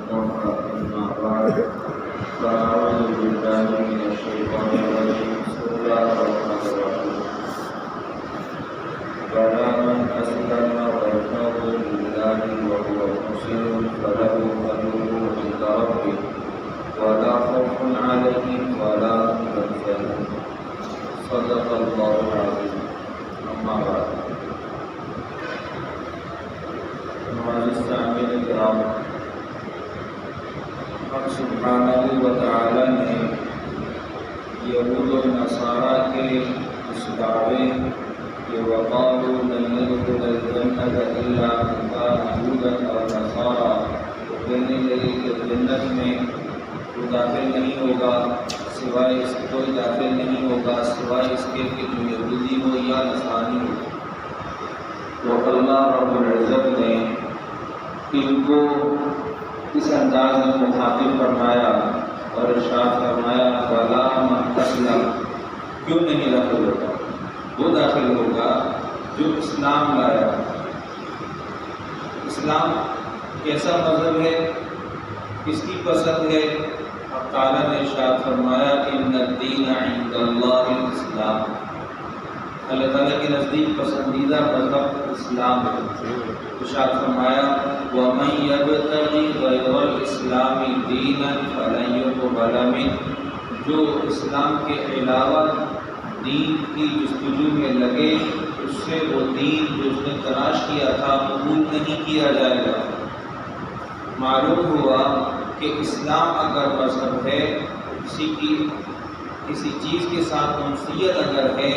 أما بعد فأعوذ بالله من الشيطان الرجيم بسم الله الرحمن الرحيم بلى من أسلم وجهه لله وهو محسن فله أجره عند ربه ولا خوف عليهم ولا هم يحزنون صدق الله العظيم أما بعد ہمارے سامعین کرام، حق سبحانہ و تعالی نے یہود و نصارا کے اس دعوے کہ وقالوا لن يدخل الجنة إلا من كان هودا أو نصارا کہنے لگے کہ جنت میں کوئی داخل نہیں ہوگا سوائے اس کوئی داخل نہیں ہوگا سوائے اس کے کہ جو یہودی ہو یا نصرانی ہو۔ تو اللہ رب العزت نے ان کو اس انداز میں مخاطب فرمایا اور ارشاد فرمایا بلا من اسلم، کیوں نہیں داخل ہوگا؟ وہ داخل ہوگا جو اسلام لایا۔ اسلام کیسا مذہب ہے، کس کی پسند ہے؟ اب تعالیٰ نے ارشاد فرمایا ان الدین عند اللہ الاسلام، اللہ تعالیٰ کے نزدیک پسندیدہ مذہب اسلام ہے۔ ارشاد فرمایا وَمَن يَبْتَغِ غَيْرَ الْإِسْلَامِ دِينًا فَلَن يُقْبَلَ مِنْهُ، جو اسلام کے علاوہ دین کی جستجو میں لگے اس سے وہ دین جو اس نے تلاش کیا تھا قبول نہیں کیا جائے گا۔ معلوم ہوا کہ اسلام اگر مذہب ہے، کسی چیز کے ساتھ انسیت اگر ہے،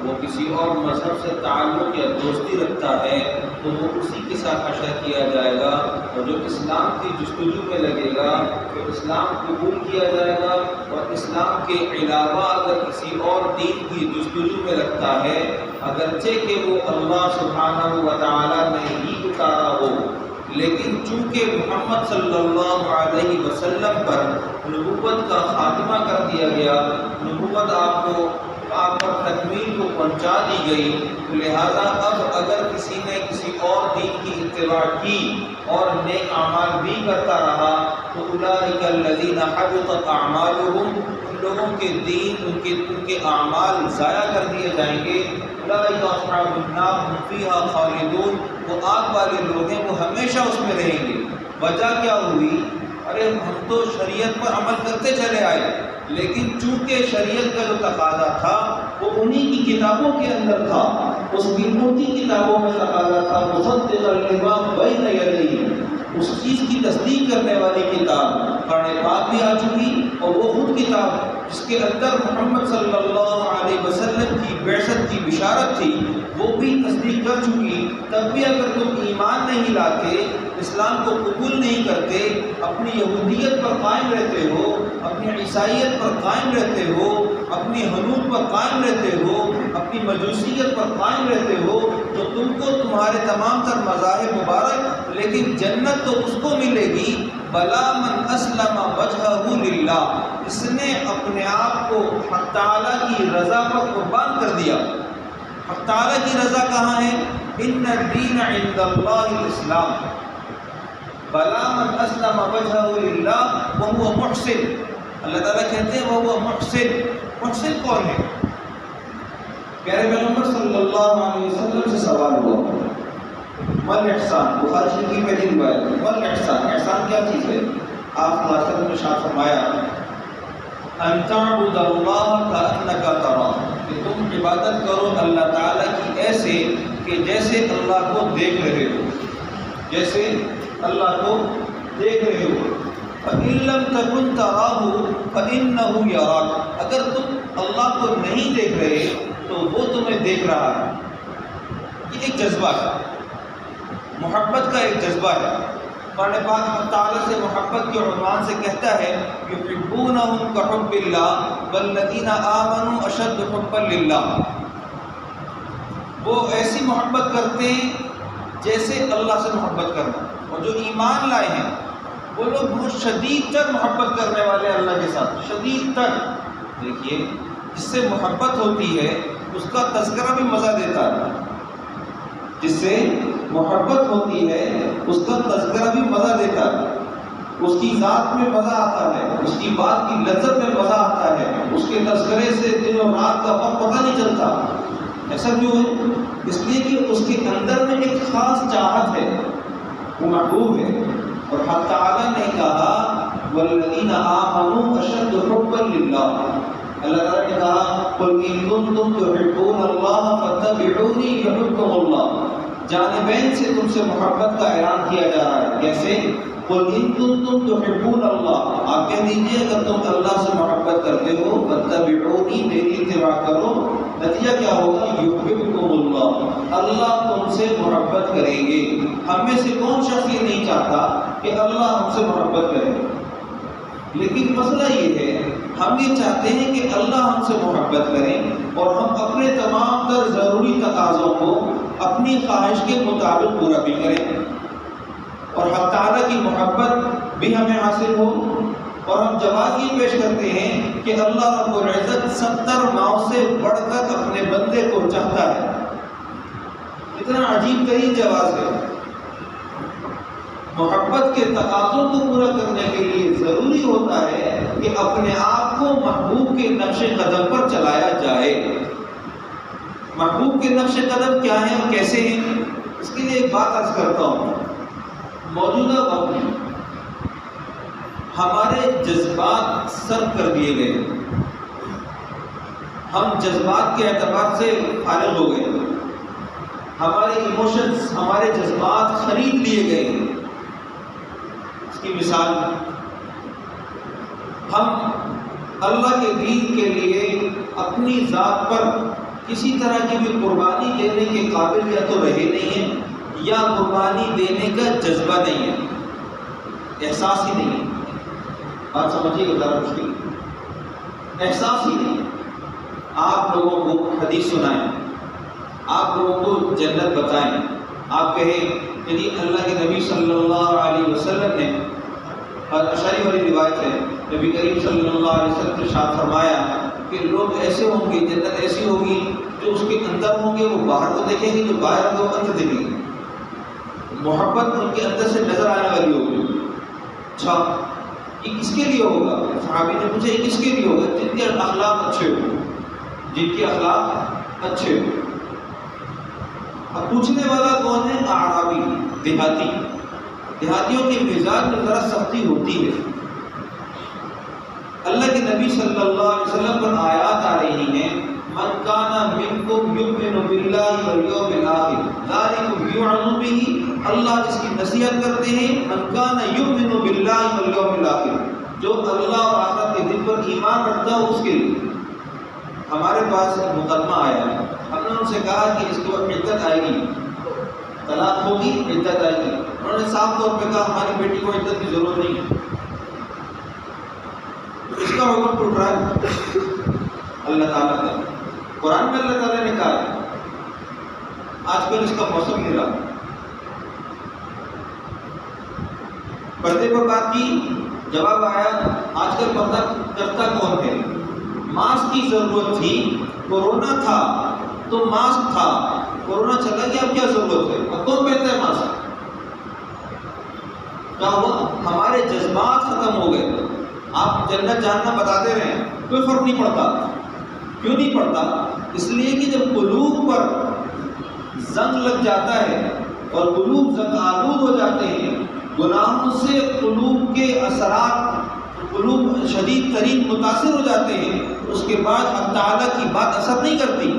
وہ کسی اور مذہب سے تعلق یا دوستی رکھتا ہے تو وہ اسی کے ساتھ حشر کیا جائے گا، اور جو اسلام کی جستجو میں لگے گا تو اسلام قبول کیا جائے گا، اور اسلام کے علاوہ اگر کسی اور دین کی جستجو میں رکھتا ہے اگرچہ کہ وہ اللہ سبحانہ و تعالیٰ نے ہی اتارا ہو، لیکن چونکہ محمد صلی اللہ علیہ وسلم پر نبوت کا خاتمہ کر دیا گیا، نبوت آپ پر تکمیل کو پہنچا دی گئی، لہذا اب اگر کسی نے کسی اور دین کی اتباع کی اور نیک اعمال بھی کرتا رہا تو اولئک الذین حبطت اعمالهم، ان لوگوں کے دین ان کے اعمال ضائع کر دیے جائیں گے۔ اولئک اصحاب النار هم فیہا خالدون، وہ آگ والے لوگ ہیں، وہ ہمیشہ اس میں رہیں گے۔ وجہ کیا ہوئی؟ ارے ہم تو شریعت پر عمل کرتے چلے آئے، لیکن چونکہ شریعت کا جو تقاضا تھا وہ انہی کی کتابوں کے اندر تھا، اس کی کتابوں میں تقاضا تھا مصدقا لما بین یدیہ، اس چیز کی تصدیق کرنے والی کتاب قرآن پاک بھی آ چکی، اور وہ خود کتاب جس کے اندر محمد صلی اللہ علیہ وسلم کی بعثت کی بشارت تھی وہ بھی تصدیق کر چکی۔ تب بھی اگر تم ایمان نہیں لاتے، اسلام کو قبول نہیں کرتے، اپنی یہودیت پر قائم رہتے ہو، اپنی عیسائیت پر قائم رہتے ہو، اپنی حنوت پر قائم رہتے ہو، اپنی مجوسیت پر قائم رہتے ہو، تو تم کو تمہارے تمام تر مذاہب مبارک، لیکن جنت تو اس کو ملے گی بلا من اسلم وجہہ للہ، اس نے اپنے آپ کو حق تعالیٰ کی رضا پر قربان کر دیا۔ حق تعالیٰ کی رضا کہاں ہے؟ ان الدین عند اللہ الاسلام، بلا من اسلم وجہہ للہ وہو محسن، اللہ تعالیٰ کہتے ہیں وہو محسن۔ محسن کون ہے؟ پیارے پیغمبر صلی اللہ علیہ وسلم سے سوال ہوا مل احسان، بخاری شریف کی پہلی روایت، مل احسان، احسان کیا چیز ہے؟ آپ صلی اللہ علیہ وسلم نے ارشاد فرمایا ان تعبد اللہ کأنک تراہ، کہ تم عبادت کرو اللہ تعالیٰ کی ایسے کہ جیسے اللہ کو دیکھ رہے ہو، جیسے اللہ کو دیکھ رہے ہو۔ فَإِن لَّمْ تَكُن تَرَاهُ فَإِنَّهُ يَرَاكَ، اگر تم اللہ کو نہیں دیکھ رہے تو وہ تمہیں دیکھ رہا ہے۔ یہ ایک جذبہ ہے، محبت کا ایک جذبہ ہے۔ قرآن پاک اللہ تعالیٰ سے محبت کے عنوان سے کہتا ہے یحبونہم کحب اللہ والذین آمنوا اشد حبا للہ، وہ ایسی محبت کرتے ہیں جیسے اللہ سے محبت کرنا، اور جو ایمان لائے ہیں وہ لوگ بہت شدید تر محبت کرنے والے اللہ کے ساتھ، شدید تر۔ دیکھیے جس سے محبت ہوتی ہے اس کا تذکرہ بھی مزہ دیتا ہے، جس سے محبت ہوتی ہے اس کا تذکرہ بھی مزہ دیتا ہے۔ اس کی ذات میں مزہ آتا ہے، اس کی بات کی لذت میں مزہ آتا ہے، اس کے تذکرے سے دن اور رات کا وقت پتہ نہیں چلتا۔ ایسا کیوں ہے؟ اس لیے کہ اس کے اندر میں ایک خاص چاہت ہے، وہ محبوب ہے۔ اور حق تعالیٰ نے کہا والذین آمنوا اشد حبا للہ، اللہ تعالیٰ نے کہا قل ان کنتم تحبون اللہ فاتبعونی یحببکم اللہ، جانبین سے تم سے محبت کا اعلان کیا جا رہا ہے۔ کیسے؟ قل ان کنتم تحبون اللہ، آپ کہہ دیجیے اگر تم اللہ سے محبت کرتے ہو فاتبعونی، میری اتباع کرو، نتیجہ کیا ہوگا؟ یحببکم اللہ، اللہ تم سے محبت کریں گے۔ ہم میں سے کون شخص یہ نہیں چاہتا کہ اللہ ہم سے محبت کرے؟ لیکن مسئلہ یہ ہے ہم یہ چاہتے ہیں کہ اللہ ہم سے محبت کریں اور ہم اپنے تمام تر ضروری تقاضوں کو اپنی خواہش کے مطابق پورا بھی کریں، اور حق تعالیٰ کی محبت بھی ہمیں حاصل ہو۔ اور ہم جواز یہ پیش کرتے ہیں کہ اللہ رب العزت 70 ماؤں سے بڑھ کر اپنے بندے کو چاہتا ہے۔ اتنا عجیب ترین جواز ہے۔ محبت کے تقاضوں کو پورا کرنے کے لیے ضروری ہوتا ہے کہ اپنے آپ کو محبوب کے نقش قدم پر چلایا جائے۔ محبوب کے نقش قدم کیا ہیں اور کیسے ہیں؟ اس کے لیے ایک بات عرض کرتا ہوں۔ موجودہ وقت میں ہمارے جذبات سرد کر دیے گئے، ہم جذبات کے اعتبار سے فارغ ہو گئے، ہمارے ایموشنز، ہمارے جذبات خرید لیے گئے۔ اس کی مثال، ہم اللہ کے دین کے لیے اپنی ذات پر کسی طرح کی بھی قربانی دینے کے قابل یا تو رہے نہیں ہیں، یا قربانی دینے کا جذبہ نہیں ہے، احساس ہی نہیں ہے۔ بات سمجھیے گا ذرا، مشکل احساس ہی نہیں۔ آپ لوگوں کو حدیث سنائیں، آپ لوگوں کو جنت بتائیں، آپ کہیں کہ جی اللہ کے نبی صلی اللہ علیہ وسلم نے، اور اشعری والی روایت ہے، نبی کریم صلی اللہ علیہ وسلم نے ارشاد فرمایا کہ لوگ ایسے ہوں گے، جنت ایسی ہوگی جو اس کے اندر ہوں گے وہ باہر کو دیکھیں گے، جو باہر ہوں گے وہ اندر دیکھیں گے، محبت ان کے اندر سے نظر آنے والی ہوگی۔ اچھا یہ کس کے لیے ہوگا؟ صحابی نے پوچھا یہ کس کے لیے ہوگا؟ جن کے اخلاق اچھے ہوں، جن کے اخلاق اچھے ہوں۔ اب پوچھنے والا کون ہے؟ اعرابی، دیہاتی۔ دیہاتیوں کے مزاج میں ذرا سختی ہوتی ہے۔ اللہ کے نبی صلی اللہ علیہ وسلم پر آیات آ رہی ہیں، من کان منکم یؤمن باللہ والیوم الآخر ذلکم یوعظ بہ، اللہ اس کی نصیحت کرتے ہیں، من کان یؤمن باللہ والیوم الآخر، جو اللہ اور آخرت کے دن پر ایمان رکھتا ہو اس کے لیے۔ ہمارے پاس مقدمہ آیا، ہم نے ان سے کہا کہ اس کے بعد عدت آئے گی، طلاق ہوگی، عدت آئے گی۔ انہوں نے صاف طور پہ کہا ہماری بیٹی کو عدت کی ضرورت نہیں ہے۔ اس کا حکم ٹوٹ رہا ہے اللہ تعالیٰ کا، قرآن میں اللہ تعالیٰ نے کہا ہے۔ آج کل اس کا موسم نہیں رہا۔ پردے پر بات کی، جواب آیا آج کل پردہ کرتا کون ہے؟ ماسک کی ضرورت تھی، کورونا تھا تو ماسک تھا، کورونا چلا گیا اب کیا ضرورت ہے؟ اب کون پہنتا ہے ماسک؟ کیا ہوا؟ ہمارے جذبات ختم ہو گئے۔ آپ جنت جاننا بتاتے رہے، کوئی فرق نہیں پڑتا۔ کیوں نہیں پڑتا؟ اس لیے کہ جب قلوب پر زنگ لگ جاتا ہے اور قلوب زنگ آلود ہو جاتے ہیں، گناہوں سے قلوب کے اثرات، قلوب شدید ترین متاثر ہو جاتے ہیں، اس کے بعد حق تعالیٰ کی بات اثر نہیں کرتی۔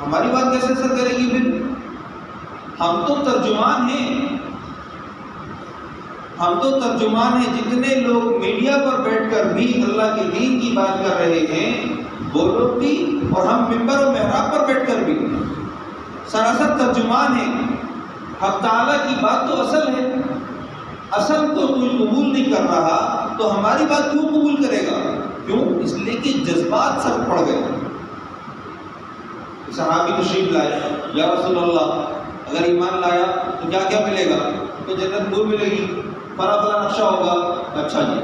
ہماری بات کیسے اثر کرے گی پھر؟ ہم تو ترجمان ہیں، ہم تو ترجمان ہیں۔ جتنے لوگ میڈیا پر بیٹھ کر بھی اللہ کے دین کی بات کر رہے ہیں وہ لوگ بھی، اور ہم ممبر و محراب پر بیٹھ کر بھی سراسر ترجمان ہیں۔ حق تعالیٰ کی بات تو اصل ہے، اصل کو کوئی قبول نہیں کر رہا تو ہماری بات کیوں قبول کرے گا؟ کیوں؟ اس لیے کہ جذبات سر پڑ گئے۔ صحابی تشریف لائے، یا رسول اللہ اگر ایمان لایا تو کیا کیا ملے گا؟ تو جنت نور ملے گی، فلاں فلاں نقشہ ہوگا۔ اچھا جی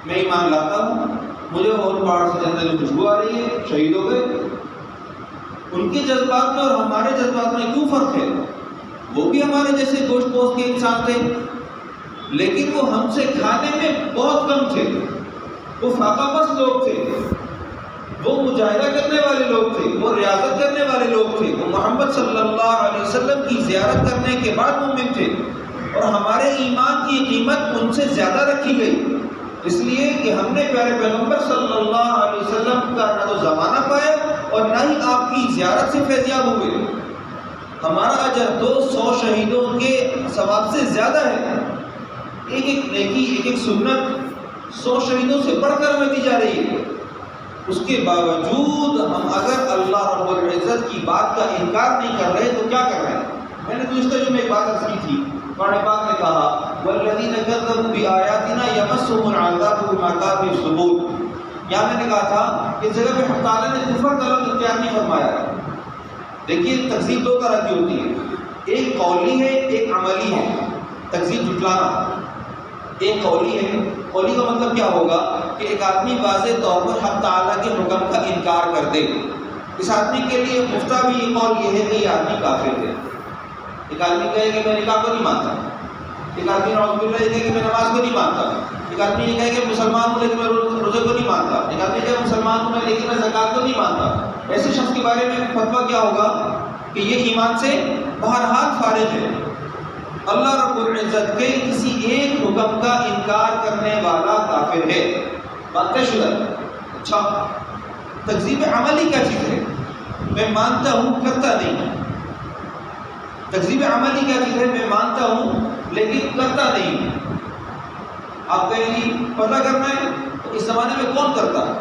میں ایمان لاتا ہوں، مجھے اور پہاڑ سے جنت کی خوشبو آ رہی ہے، شہید ہو گئے۔ ان کے جذبات میں اور ہمارے جذبات میں کیوں فرق ہے؟ وہ بھی ہمارے جیسے گوشت پوست کے انسان تھے، لیکن وہ ہم سے کھانے میں بہت کم تھے، وہ فاقہ پس لوگ تھے، وہ مجاہدہ کرنے والے لوگ تھے، وہ ریاضت کرنے والے لوگ تھے، وہ محمد صلی اللہ علیہ وسلم کی زیارت کرنے کے بعد مومن تھے، اور ہمارے ایمان کی قیمت ان سے زیادہ رکھی گئی، اس لیے کہ ہم نے پیارے پیغمبر صلی اللہ علیہ وسلم کا نہ تو زمانہ پایا اور نہ ہی آپ کی زیارت سے فیضیاب ہوئے۔ ہمارا اجر 200 شہیدوں کے ثواب سے زیادہ ہے۔ ایک ایک نیکی، ایک ایک سنت 100 شہیدوں سے بڑھ کر ہمیں دی جا رہی ہے۔ اس کے باوجود ہم اگر اللہ رب العزت کی بات کا انکار نہیں کر رہے تو کیا کر رہے ہیں؟ میں نے گزشتہ جو میں ایک بات عرض کی تھی، قرآن پاک نے کہا والذین کذبوا بآیاتنا یمسهم العذاب بما كانوا یکسبون۔ یہاں میں نے کہا تھا کہ جگہ پہ حق تعالیٰ نے کفر کا لفظ اختیار نہیں فرمایا ہے۔ دیکھیے تکذیب دو طرح کی ہوتی ہے، ایک قولی ہے، ایک عملی ہے۔ تکذیب جھٹلانا ایک قولی ہے۔ قولی کا مطلب کیا ہوگا کہ ایک آدمی واضح طور پر حق تعالیٰ کے حکم کا انکار کر دے۔ اس آدمی کے لیے مفتہ بھی یہ قول یہ ہے کہ یہ آدمی کافر ہے۔ ایک آدمی کہے کہ میں نکاح کو نہیں مانتا، ایک آدمی نعوذ باللہ یہ کہے کہ میں نماز کو نہیں مانتا، ایک آدمی یہ کہے کہ مسلمان ہوں لیکن میں روزے کو نہیں مانتا، ایک آدمی کہے مسلمان ہوں میں لیکن میں زکوٰۃ کو نہیں مانتا۔ ایسے شخص کے بارے میں فتویٰ کیا ہوگا کہ یہ ایمان سے بہرحال فارغ ہے۔ اللہ رب العزت کے کسی ایک حکم کا انکار کرنے والا کافر ہے۔ بات طے شدہ۔ اچھا، تکذیب عملی کیا چیز ہے؟ میں مانتا ہوں کرتا نہیں۔ تکذیب عملی کیا چیز ہے؟ میں مانتا ہوں لیکن کرتا نہیں۔ آپ کہیں گی پتہ کرنا ہے تو اس زمانے میں کون کرتا ہے؟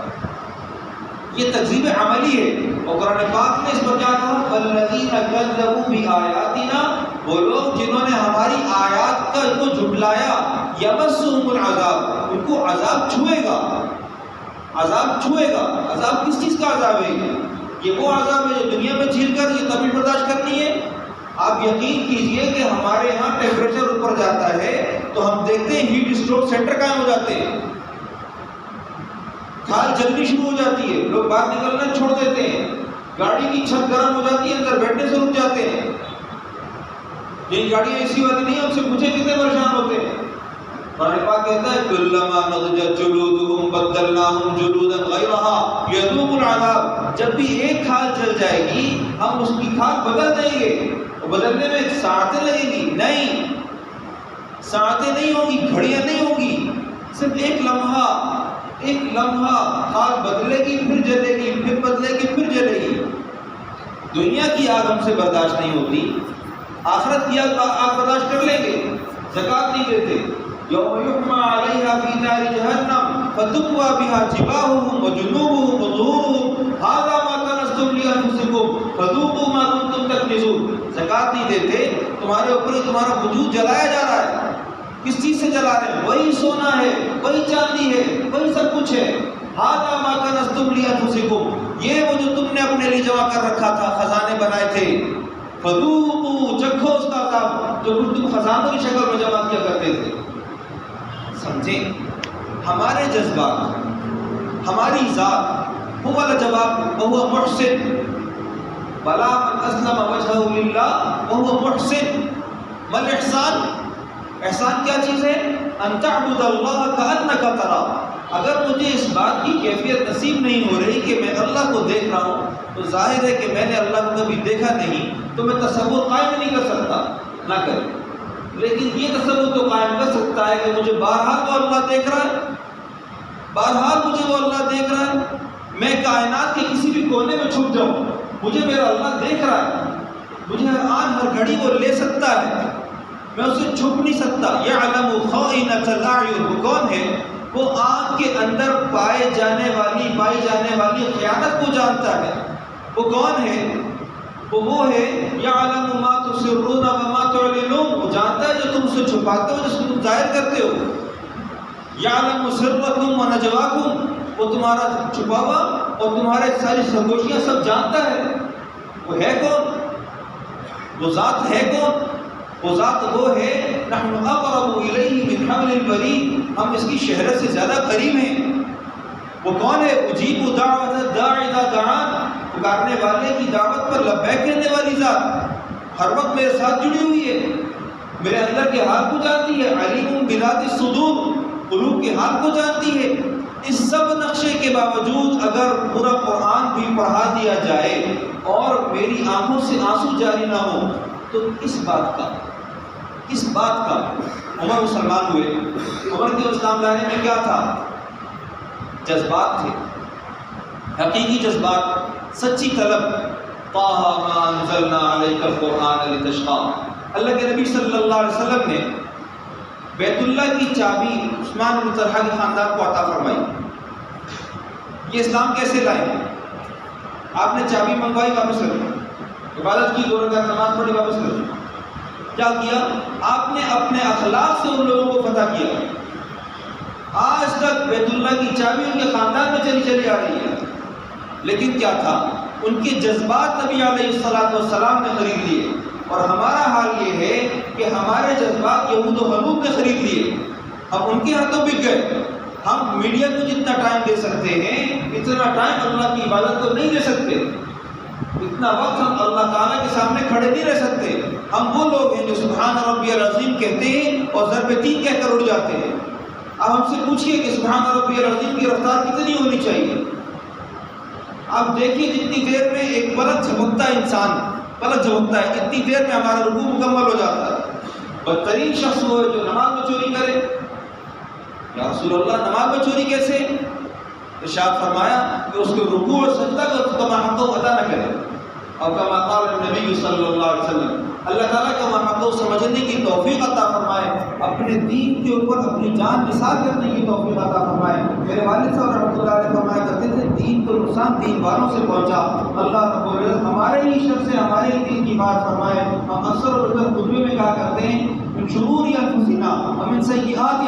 یہ تکذیب عملی ہے، اور قرآن پاک نے اس پر کیا کہا؟ والذین کذبوا بآیاتنا، وہ لوگ جنہوں نے ہماری آیات کو جھٹلایا، یمسهم العذاب، ان کو عذاب چھوئے گا۔ عذاب چھوئے گا۔ عذاب کس چیز کا عذاب ہے؟ یہ وہ عذاب ہے جو دنیا میں جھیل کر یہ طبیعت برداشت کرنی ہے۔ آپ یقین کیجئے کہ ہمارے یہاں ٹیمپریچر اوپر جاتا ہے تو ہم دیکھتے ہیں ہیٹ اسٹروک سینٹر قائم ہو جاتے ہیں، کھال جلنی شروع ہو جاتی ہے، لوگ باہر نکلنا چھوڑ دیتے ہیں، گاڑی کی چھت گرم ہو جاتی ہے، اندر بیٹھنے سے رک جاتے ہیں۔ جن گاڑیاں اے سی والی نہیں ہیں ان سے پوچھے کتنے پریشان ہوتے ہیں۔ قرآن پاک کہتا ہے کلما نضجت جلودهم بدلناهم جلودا غیرها یذوقوا العذاب، جب بھی ایک کھال جل جائے گی ہم اس کی کھال بدل دیں گے، اور بدلنے میں ساعتیں لگیں گی؟ نہیں، ساعتیں نہیں ہوگی، گھڑیاں نہیں ہوگی، صرف ایک لمحہ کھال بدلے گی پھر جلے گی، پھر بدلے گی پھر جلے گی۔ دنیا کی آگ ہم سے برداشت نہیں ہوتی، آخرت کی آگ برداشت کر لیں گے۔ زکوٰۃ نہیں دیتے، یوم یحمى علیہا فی نار جہنم فتکوی بہا جباہہم وجنوبہم وظہورہم ھذا ما کنزتم لانفسکم فذوقوا ما کنتم تکنزون۔ زکوٰۃ نہیں دیتے، تمہارے اوپر ہی تمہارا وجود جلایا جا رہا ہے۔ کس چیز سے جلا رہے ہیں؟ وہی سونا ہے، وہی چاندی ہے، وہی سب کچھ ہے۔ ھذا ما کنزتم لانفسکم، یہ وہ جو تم نے اپنے لیے جمع کر رکھا تھا، خزانے بنائے تھے۔ فذوقوا، چکھو اس کا عذاب جو تم خزانوں کی شکل میں جمع کیا کرتے تھے۔ سمجھیں، ہمارے جذبات، ہماری ذات، هو الجواب وهو محسن، بلا من اسلم وجهه لله وهو محسن۔ ما الاحسان؟ احسان کیا چیز ہے؟ ان تعبد اللہ کأنک تراہ۔ اگر مجھے اس بات کی کیفیت نصیب نہیں ہو رہی کہ میں اللہ کو دیکھ رہا ہوں تو ظاہر ہے کہ میں نے اللہ کو کبھی دیکھا نہیں، تو میں تصور قائم نہیں کر سکتا، نہ کریں۔ لیکن یہ تصور تو قائم کر سکتا ہے کہ مجھے بہرحال وہ اللہ دیکھ رہا ہے، بہرحال مجھے وہ اللہ دیکھ رہا ہے۔ میں کائنات کے کسی بھی کونے میں چھپ جاؤں، مجھے میرا اللہ دیکھ رہا ہے، مجھے ہر آن ہر گھڑی وہ لے سکتا ہے، میں اسے چھپ نہیں سکتا۔ یعلم خائنۃ الاعین، وہ کون ہے؟ وہ آنکھ کے اندر پائی جانے والی خیانت کو جانتا ہے۔ وہ کون ہے؟ وہ ہے یعلم ما تسرون وما تعلنون، وہ جانتا ہے جو تم سے چھپاتے ہو، جس کو تم ظاہر کرتے ہو۔ یعلم سرکم ونجواکم، وہ تمہارا چھپا ہوا اور تمہارے ساری سرگوشیاں سب جانتا ہے۔ وہ ہے کون؟ وہ ذات ہے کون؟ وہ ذات وہ ہے نحن اقرب الیہ من حبل الورید، ہم اس کی شہرت سے زیادہ قریب ہیں۔ وہ کون ہے؟ اجیب دعوت الداعی اذا دعان، پکارنے والے کی دعوت پر لبیک کہنے والی ذات، ہر وقت میرے ساتھ جڑی ہوئی ہے۔ میرے اندر کے حال کو جانتی ہے، علیم بذات الصدور، قلوب کے حال کو جانتی ہے۔ اس سب نقشے کے باوجود اگر پورا قرآن بھی پڑھا دیا جائے اور میری آنکھوں سے آنسو جاری نہ ہو تو کس بات کا عمر مسلمان ہوئے؟ عمر کے اسلام لانے میں کیا تھا؟ جذبات تھے، حقیقی جذبات، سچی طلب۔ طٰہٰ مَا أَنزَلْنَا عَلَيْكَ الْقُرْآنَ لِتَشْقَىٰ۔ اللہ کے نبی صلی اللہ علیہ وسلم نے بیت اللہ کی چابی عثمان بن طلحہ کے خاندان کو عطا فرمائی۔ یہ اسلام کیسے لائے؟ آپ نے چابی منگوائی، واپس کر دی، عبادت کی، 2 رکعت نماز پڑھی، واپس کر دی۔ کیا کیا؟ آپ نے اپنے اخلاق سے ان لوگوں کو فتح کیا۔ آج تک بیت اللہ کی چابی ان کے خاندان میں چلی آ رہی ہے، لیکن کیا تھا؟ ان کے جذبات نبی علیہ السلام نے خرید لیے، اور ہمارا حال یہ ہے کہ ہمارے جذبات یہود و مغلوب نے خرید لیے، ہم ان کے ہاتھوں بک گئے۔ ہم میڈیا کو جتنا ٹائم دے سکتے ہیں اتنا ٹائم اللہ کی عبادت کو نہیں دے سکتے، اتنا وقت ہم اللہ تعالیٰ کے سامنے کھڑے نہیں رہ سکتے۔ ہم وہ لوگ ہیں جو سبحان ربی العظیم کہتے ہیں اور ضرب 3 کہہ کر اڑ جاتے ہیں۔ اب ہم سے پوچھئے کہ سبحان ربی العظیم کی رفتار کتنی ہونی چاہیے؟ آپ دیکھیے جتنی دیر میں ایک پلک جھپکتا ہے، انسان پلک جھپکتا ہے، اتنی دیر میں ہمارا رکوع مکمل ہو جاتا ہے۔ بدترین شخص وہ ہے جو نماز میں چوری کرے۔ یا رسول اللہ، نماز میں چوری کیسے؟ ارشاد فرمایا کہ اس کے رکوع اور سجدہ کو کما حق ادا نہ کرے، اور کما قال النبی صلی اللہ علیہ وسلم، اللہ تعالیٰ کما حق سمجھنے کی توفیق عطا فرمائے، اپنے دین کے اوپر اپنی جان نثار کرنے کی توفیق عطا فرمائے۔ میرے والد صاحب رحمۃ اللہ علیہ فرمایا کرتے تھے، دین کو نقصان دین والوں سے پہنچا، اللہ رب العزت ہمارے ہی شر سے ہمارے ہی دین کی بات فرمائے۔ ہم اکثر اور اکثر خطبے میں کہا کرتے ہیں، من شرور انفسنا ومن سیئات